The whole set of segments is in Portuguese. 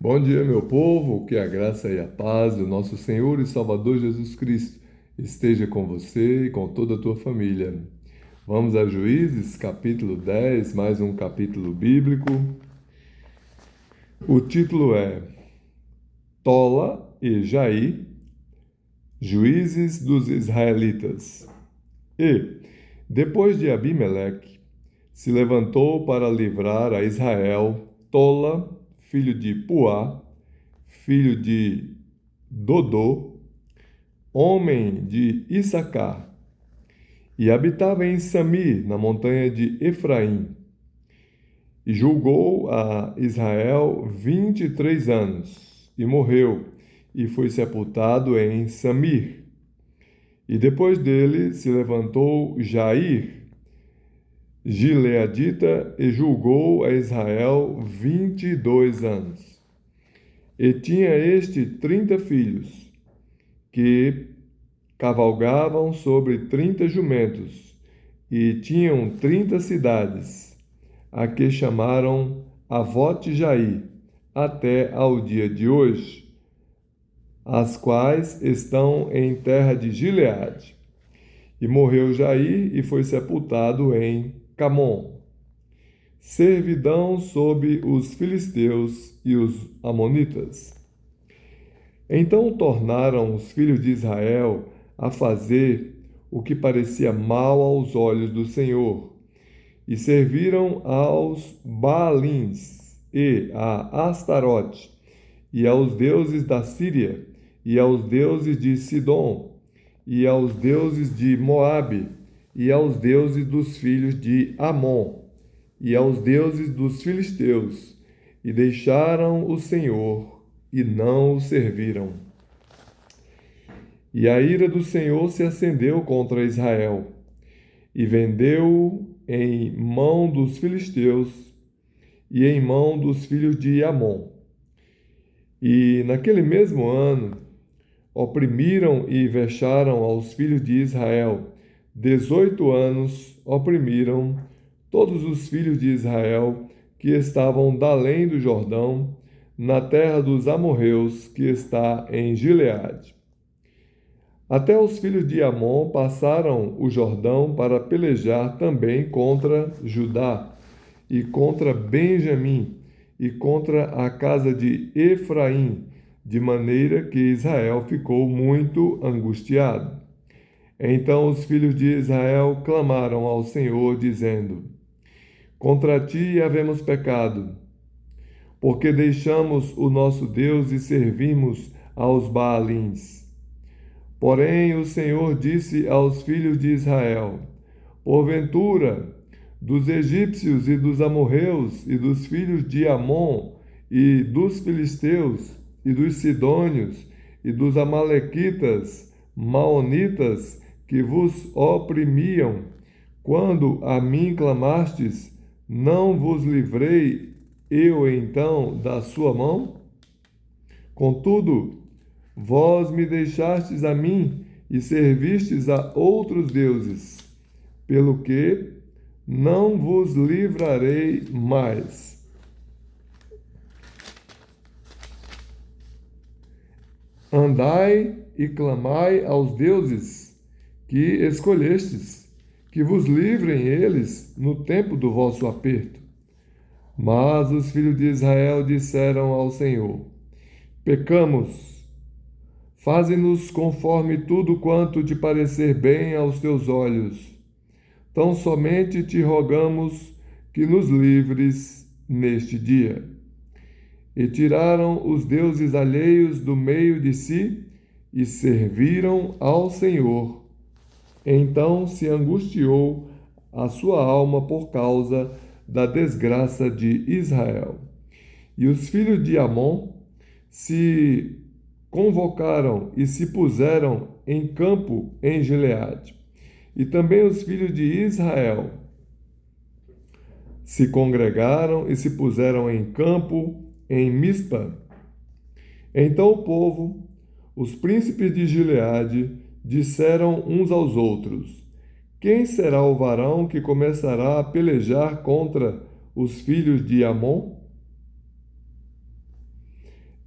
Bom dia, meu povo, que a graça e a paz do nosso Senhor e Salvador Jesus Cristo esteja com você e com toda a tua família. Vamos a Juízes, capítulo 10, mais um capítulo bíblico. O título é Tola e Jair, Juízes dos Israelitas. E, depois de Abimeleque, se levantou para livrar a Israel Tola, filho de Puá, filho de Dodô, homem de Issacar, e habitava em Samir, na montanha de Efraim, e julgou a Israel 23 anos, e morreu, e foi sepultado em Samir. E depois dele se levantou Jair, gileadita, e julgou a Israel 22 anos. E tinha este 30 filhos, que cavalgavam sobre 30 jumentos, e tinham 30 cidades, a que chamaram Avote-Jair, até ao dia de hoje, as quais estão em terra de Gileade. E morreu Jair e foi sepultado em Camom. Servidão sob os filisteus e os amonitas. Então tornaram os filhos de Israel a fazer o que parecia mal aos olhos do Senhor, e serviram aos Baalins e a Astarote, e aos deuses da Síria, e aos deuses de Sidom, e aos deuses de Moabe, e aos deuses dos filhos de Amon, e aos deuses dos filisteus, e deixaram o Senhor, e não o serviram. E a ira do Senhor se acendeu contra Israel, e vendeu-o em mão dos filisteus e em mão dos filhos de Amon. E naquele mesmo ano oprimiram e vexaram aos filhos de Israel. 18 anos oprimiram todos os filhos de Israel que estavam da além do Jordão, na terra dos amorreus, que está em Gileade. Até os filhos de Amon passaram o Jordão para pelejar também contra Judá, e contra Benjamim, e contra a casa de Efraim, de maneira que Israel ficou muito angustiado. Então os filhos de Israel clamaram ao Senhor, dizendo: Contra ti havemos pecado, porque deixamos o nosso Deus e servimos aos Baalins. Porém, o Senhor disse aos filhos de Israel: Porventura, dos egípcios e dos amorreus e dos filhos de Amon e dos filisteus e dos sidônios e dos amalequitas, maonitas, que vos oprimiam, quando a mim clamastes, não vos livrei eu então da sua mão? Contudo, vós me deixastes a mim e servistes a outros deuses, pelo que não vos livrarei mais. Andai e clamai aos deuses que escolhestes, que vos livrem eles no tempo do vosso aperto. Mas os filhos de Israel disseram ao Senhor: Pecamos. Faze-nos conforme tudo quanto te parecer bem aos teus olhos. Tão somente te rogamos que nos livres neste dia. E tiraram os deuses alheios do meio de si e serviram ao Senhor. Então se angustiou a sua alma por causa da desgraça de Israel. E os filhos de Amon se convocaram e se puseram em campo em Gileade. E também os filhos de Israel se congregaram e se puseram em campo em Mispa. Então o povo, os príncipes de Gileade, disseram uns aos outros: Quem será o varão que começará a pelejar contra os filhos de Amon?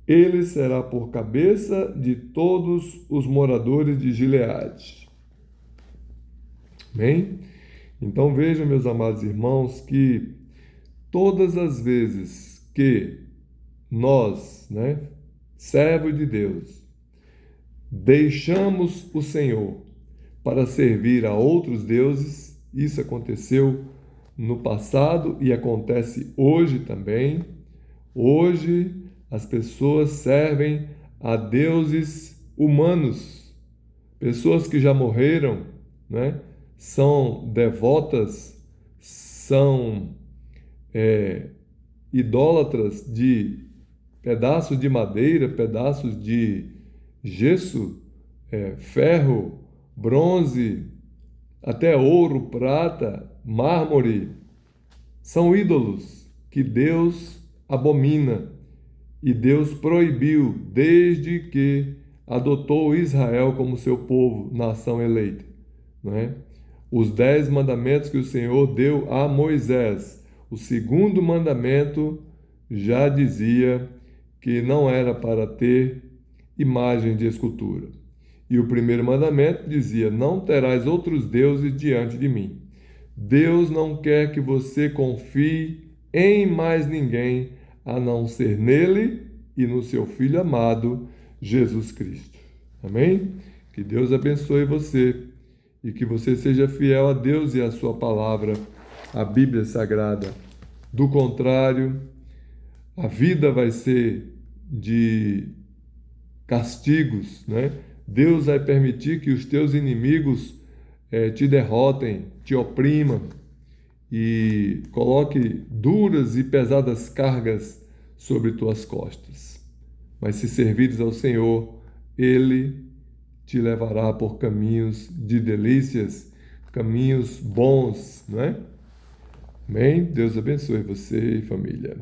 Ele será por cabeça de todos os moradores de Gileade. Amém? Então vejam, meus amados irmãos, que todas as vezes que nós, servos de Deus, deixamos o Senhor para servir a outros deuses, isso aconteceu no passado e acontece hoje também. Hoje as pessoas servem a deuses humanos, pessoas que já morreram, são devotas, são idólatras de pedaços de madeira, pedaços de gesso, ferro, bronze, até ouro, prata, mármore. São ídolos que Deus abomina e Deus proibiu desde que adotou Israel como seu povo, nação eleita. Os 10 mandamentos que o Senhor deu a Moisés. O segundo mandamento já dizia que não era para ter imagem de escultura. E o primeiro mandamento dizia: não terás outros deuses diante de mim. Deus não quer que você confie em mais ninguém a não ser nele e no seu Filho amado, Jesus Cristo. Amém? Que Deus abençoe você e que você seja fiel a Deus e à sua palavra, a Bíblia Sagrada. Do contrário, a vida vai ser de castigos, Deus vai permitir que os teus inimigos te derrotem, te oprimam e coloque duras e pesadas cargas sobre tuas costas. Mas se servires ao Senhor, Ele te levará por caminhos de delícias, caminhos bons, Amém? Deus abençoe você e família.